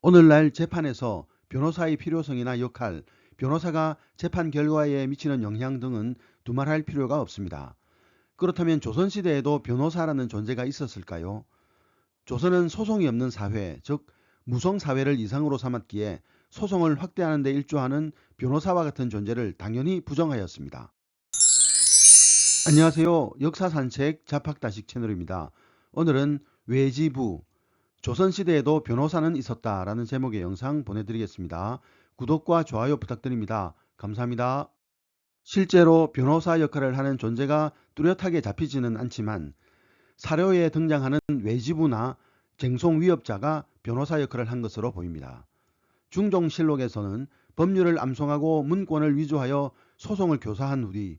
오늘날 재판에서 변호사의 필요성이나 역할, 변호사가 재판 결과에 미치는 영향 등은 두말할 필요가 없습니다. 그렇다면 조선시대에도 변호사라는 존재가 있었을까요? 조선은 소송이 없는 사회, 즉 무송사회를 이상으로 삼았기에 소송을 확대하는 데 일조하는 변호사와 같은 존재를 당연히 부정하였습니다. 안녕하세요. 역사산책 자팍다식 채널입니다. 오늘은 외지부, 조선시대에도 변호사는 있었다라는 제목의 영상 보내드리겠습니다. 구독과 좋아요 부탁드립니다. 감사합니다. 실제로 변호사 역할을 하는 존재가 뚜렷하게 잡히지는 않지만 사료에 등장하는 외지부나 쟁송위협자가 변호사 역할을 한 것으로 보입니다. 중종실록에서는 법률을 암송하고 문권을 위조하여 소송을 교사한 후뒤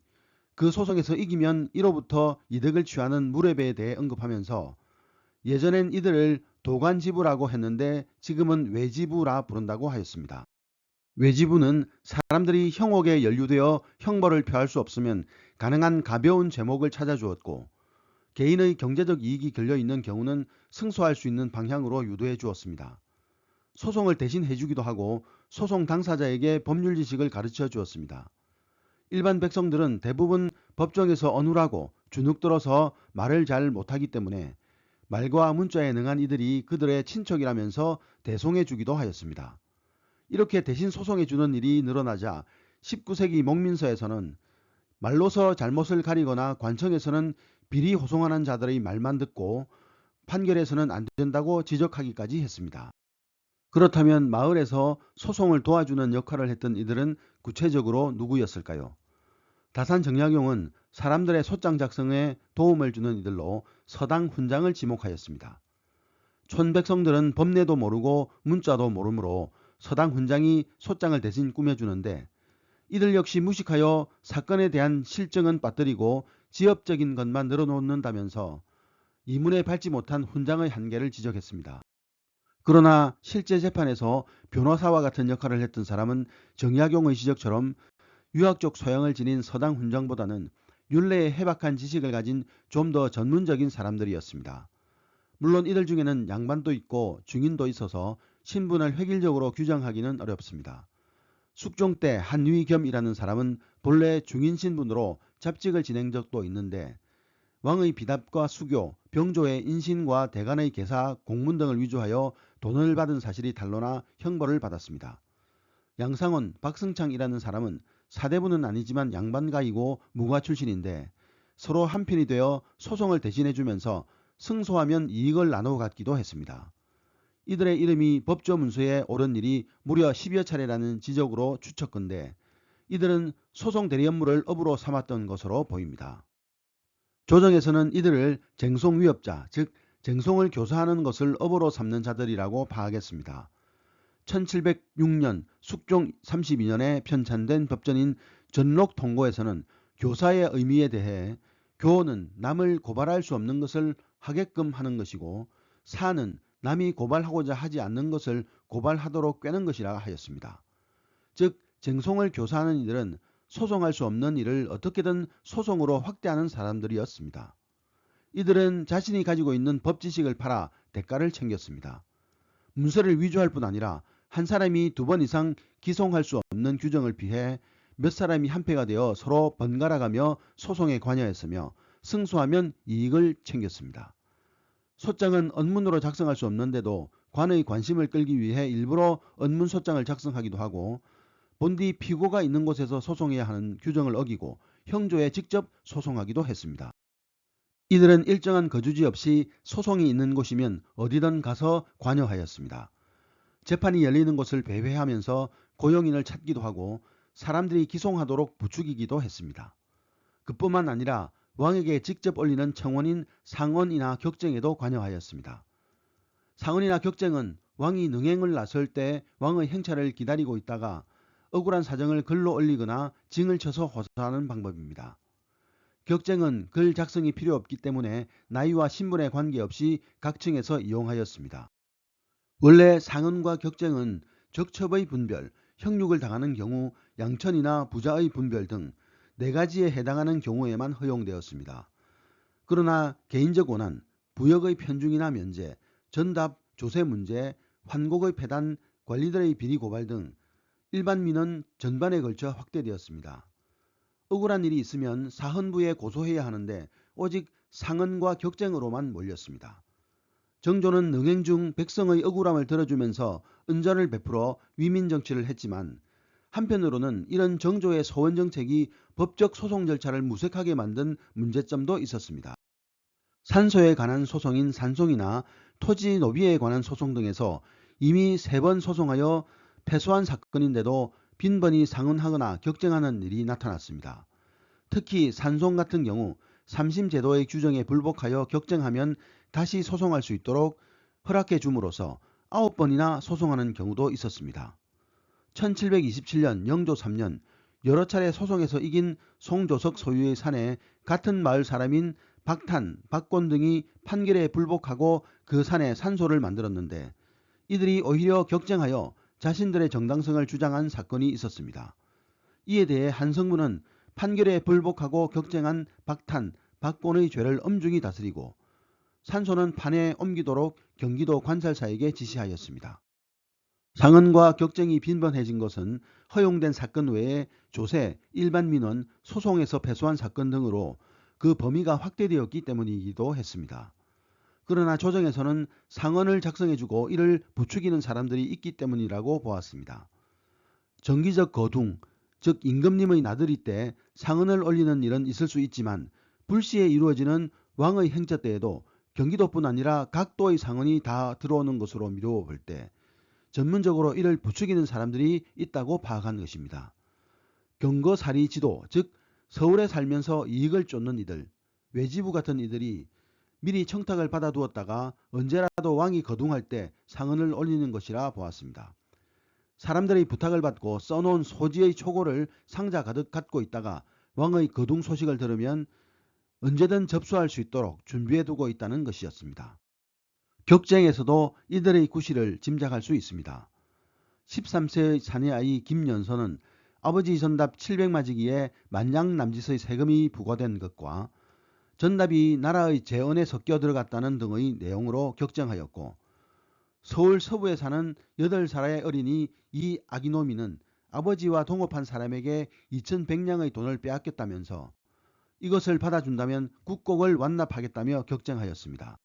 그 소송에서 이기면 이로부터 이득을 취하는 무례배에 대해 언급하면서 예전엔 이들을 도관지부라고 했는데 지금은 외지부라 부른다고 하였습니다. 외지부는 사람들이 형옥에 연루되어 형벌을 표할 수 없으면 가능한 가벼운 제목을 찾아주었고 개인의 경제적 이익이 걸려있는 경우는 승소할 수 있는 방향으로 유도해 주었습니다. 소송을 대신 해주기도 하고 소송 당사자에게 법률 지식을 가르쳐 주었습니다. 일반 백성들은 대부분 법정에서 어눌하고 주눅들어서 말을 잘 못하기 때문에 말과 문자에 능한 이들이 그들의 친척이라면서 대송해 주기도 하였습니다. 이렇게 대신 소송해 주는 일이 늘어나자 19세기 목민서에서는 말로서 잘못을 가리거나 관청에서는 비리 호송하는 자들의 말만 듣고 판결에서는 안 된다고 지적하기까지 했습니다. 그렇다면 마을에서 소송을 도와주는 역할을 했던 이들은 구체적으로 누구였을까요? 다산 정약용은 사람들의 소장 작성에 도움을 주는 이들로 서당 훈장을 지목하였습니다. 촌백성들은 법례도 모르고 문자도 모르므로 서당 훈장이 소장을 대신 꾸며주는데 이들 역시 무식하여 사건에 대한 실정은 빠뜨리고 지엽적인 것만 늘어놓는다면서 이문에 밟지 못한 훈장의 한계를 지적했습니다. 그러나 실제 재판에서 변호사와 같은 역할을 했던 사람은 정약용의 지적처럼 유학적 소양을 지닌 서당 훈장보다는 율례에 해박한 지식을 가진 좀 더 전문적인 사람들이었습니다. 물론 이들 중에는 양반도 있고 중인도 있어서 신분을 획일적으로 규정하기는 어렵습니다. 숙종 때 한위겸이라는 사람은 본래 중인 신분으로 잡직을 진행 적도 있는데 왕의 비답과 수교, 병조의 인신과 대간의 계사, 공문 등을 위조하여 돈을 받은 사실이 탄로나 형벌을 받았습니다. 양상원, 박승창이라는 사람은 사대부는 아니지만 양반가이고 무과 출신인데 서로 한편이 되어 소송을 대신해주면서 승소하면 이익을 나누어 갖기도 했습니다. 이들의 이름이 법조 문서에 오른 일이 무려 10여 차례라는 지적으로 추측건데 이들은 소송 대리 업무를 업으로 삼았던 것으로 보입니다. 조정에서는 이들을 쟁송위협자, 즉 쟁송을 교사하는 것을 업으로 삼는 자들이라고 파악했습니다. 1706년 숙종 32년에 편찬된 법전인 전록통고에서는 교사의 의미에 대해 교는 남을 고발할 수 없는 것을 하게끔 하는 것이고 사는 남이 고발하고자 하지 않는 것을 고발하도록 꿰는 것이라 하였습니다. 즉 쟁송을 교사하는 이들은 소송할 수 없는 일을 어떻게든 소송으로 확대하는 사람들이었습니다. 이들은 자신이 가지고 있는 법지식을 팔아 대가를 챙겼습니다. 문서를 위조할 뿐 아니라 한 사람이 2번 이상 기송할 수 없는 규정을 피해 몇 사람이 한패가 되어 서로 번갈아가며 소송에 관여했으며 승소하면 이익을 챙겼습니다. 소장은 언문으로 작성할 수 없는데도 관의 관심을 끌기 위해 일부러 언문 소장을 작성하기도 하고 본디 피고가 있는 곳에서 소송해야 하는 규정을 어기고 형조에 직접 소송하기도 했습니다. 이들은 일정한 거주지 없이 소송이 있는 곳이면 어디든 가서 관여하였습니다. 재판이 열리는 곳을 배회하면서 고용인을 찾기도 하고 사람들이 기송하도록 부추기기도 했습니다. 그뿐만 아니라 왕에게 직접 올리는 청원인 상언이나 격쟁에도 관여하였습니다. 상언이나 격쟁은 왕이 능행을 나설 때 왕의 행차를 기다리고 있다가 억울한 사정을 글로 올리거나 징을 쳐서 호소하는 방법입니다. 격쟁은 글 작성이 필요 없기 때문에 나이와 신분에 관계없이 각층에서 이용하였습니다. 원래 상언과 격쟁은 적첩의 분별, 형륙을 당하는 경우 양천이나 부자의 분별 등 4가지에 해당하는 경우에만 허용되었습니다. 그러나 개인적 원한, 부역의 편중이나 면제, 전답, 조세 문제, 환곡의 폐단, 관리들의 비리 고발 등 일반 민원 전반에 걸쳐 확대되었습니다. 억울한 일이 있으면 사헌부에 고소해야 하는데 오직 상언과 격쟁으로만 몰렸습니다. 정조는 능행 중 백성의 억울함을 들어주면서 은전을 베풀어 위민정치를 했지만 한편으로는 이런 정조의 소원 정책이 법적 소송 절차를 무색하게 만든 문제점도 있었습니다. 산소에 관한 소송인 산송이나 토지 노비에 관한 소송 등에서 이미 3번 소송하여 패소한 사건인데도 빈번히 상언하거나 격쟁하는 일이 나타났습니다. 특히 산송 같은 경우 삼심제도의 규정에 불복하여 격쟁하면 다시 소송할 수 있도록 허락해 줌으로써 9번이나 소송하는 경우도 있었습니다. 1727년 영조 3년 여러 차례 소송에서 이긴 송조석 소유의 산에 같은 마을 사람인 박탄, 박곤 등이 판결에 불복하고 그 산에 산소를 만들었는데 이들이 오히려 격쟁하여 자신들의 정당성을 주장한 사건이 있었습니다. 이에 대해 한성문은 판결에 불복하고 격쟁한 박탄, 박곤의 죄를 엄중히 다스리고 산소는 판에 옮기도록 경기도 관살사에게 지시하였습니다. 상언과 격쟁이 빈번해진 것은 허용된 사건 외에 조세, 일반 민원, 소송에서 패소한 사건 등으로 그 범위가 확대되었기 때문이기도 했습니다. 그러나 조정에서는 상언을 작성해주고 이를 부추기는 사람들이 있기 때문이라고 보았습니다. 정기적 거둥, 즉 임금님의 나들이 때 상언을 올리는 일은 있을 수 있지만 불시에 이루어지는 왕의 행차 때에도 경기도뿐 아니라 각 도의 상언이 다 들어오는 것으로 미루어 볼 때 전문적으로 이를 부추기는 사람들이 있다고 파악한 것입니다. 경거사리 지도, 즉 서울에 살면서 이익을 쫓는 이들, 외지부 같은 이들이 미리 청탁을 받아두었다가 언제라도 왕이 거둥할 때 상언을 올리는 것이라 보았습니다. 사람들의 부탁을 받고 써놓은 소지의 초고를 상자 가득 갖고 있다가 왕의 거둥 소식을 들으면 언제든 접수할 수 있도록 준비해두고 있다는 것이었습니다. 격쟁에서도 이들의 구실을 짐작할 수 있습니다. 13세의 사내 아이 김연서는 아버지 전답 700마지기에 만냥남짓의 세금이 부과된 것과 전답이 나라의 재원에 섞여 들어갔다는 등의 내용으로 격쟁하였고 서울 서부에 사는 8살의 어린이 이 아기노미는 아버지와 동업한 사람에게 2100냥의 돈을 빼앗겼다면서 이것을 받아준다면 국곡을 완납하겠다며 격쟁하였습니다.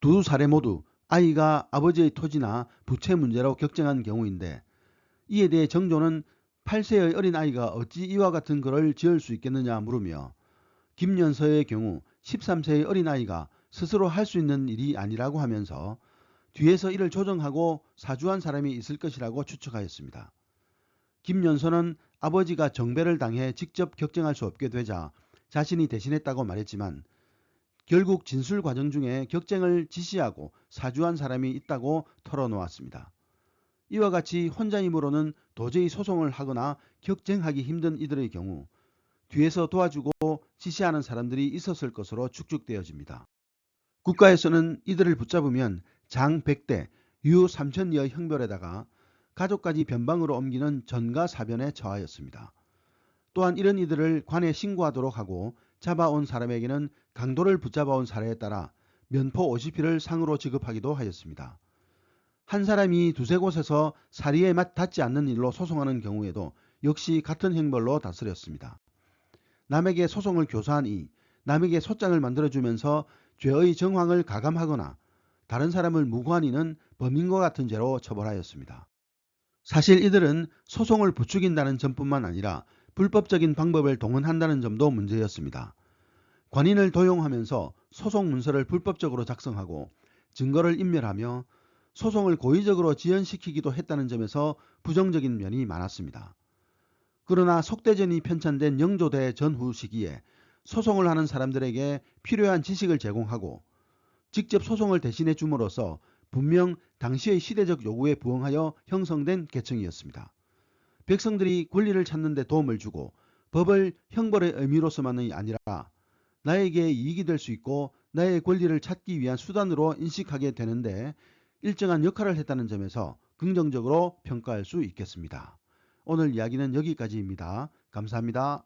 두 사례 모두 아이가 아버지의 토지나 부채 문제로 격쟁한 경우인데 이에 대해 정조는 8세의 어린 아이가 어찌 이와 같은 글을 지을 수 있겠느냐 물으며 김연서의 경우 13세의 어린 아이가 스스로 할 수 있는 일이 아니라고 하면서 뒤에서 이를 조정하고 사주한 사람이 있을 것이라고 추측하였습니다. 김연서는 아버지가 정배를 당해 직접 격쟁할 수 없게 되자 자신이 대신했다고 말했지만 결국 진술 과정 중에 격쟁을 지시하고 사주한 사람이 있다고 털어놓았습니다. 이와 같이 혼자 힘으로는 도저히 소송을 하거나 격쟁하기 힘든 이들의 경우 뒤에서 도와주고 지시하는 사람들이 있었을 것으로 추측되어집니다. 국가에서는 이들을 붙잡으면 장 100대, 유 3000여의 형벌에다가 가족까지 변방으로 옮기는 전가사변에 처하였습니다. 또한 이런 이들을 관에 신고하도록 하고 잡아온 사람에게는 강도를 붙잡아온 사례에 따라 면포 50피를 상으로 지급하기도 하였습니다. 한 사람이 두세 곳에서 사리에 닿지 않는 일로 소송하는 경우에도 역시 같은 형벌로 다스렸습니다. 남에게 소송을 교사한 이, 남에게 소장을 만들어주면서 죄의 정황을 가감하거나 다른 사람을 무고한 이는 범인과 같은 죄로 처벌하였습니다. 사실 이들은 소송을 부추긴다는 점뿐만 아니라 불법적인 방법을 동원한다는 점도 문제였습니다. 관인을 도용하면서 소송 문서를 불법적으로 작성하고 증거를 인멸하며 소송을 고의적으로 지연시키기도 했다는 점에서 부정적인 면이 많았습니다. 그러나 속대전이 편찬된 영조대 전후 시기에 소송을 하는 사람들에게 필요한 지식을 제공하고 직접 소송을 대신해 줌으로써 분명 당시의 시대적 요구에 부응하여 형성된 계층이었습니다. 백성들이 권리를 찾는 데 도움을 주고 법을 형벌의 의미로서만이 아니라 나에게 이익이 될 수 있고 나의 권리를 찾기 위한 수단으로 인식하게 되는데 일정한 역할을 했다는 점에서 긍정적으로 평가할 수 있겠습니다. 오늘 이야기는 여기까지입니다. 감사합니다.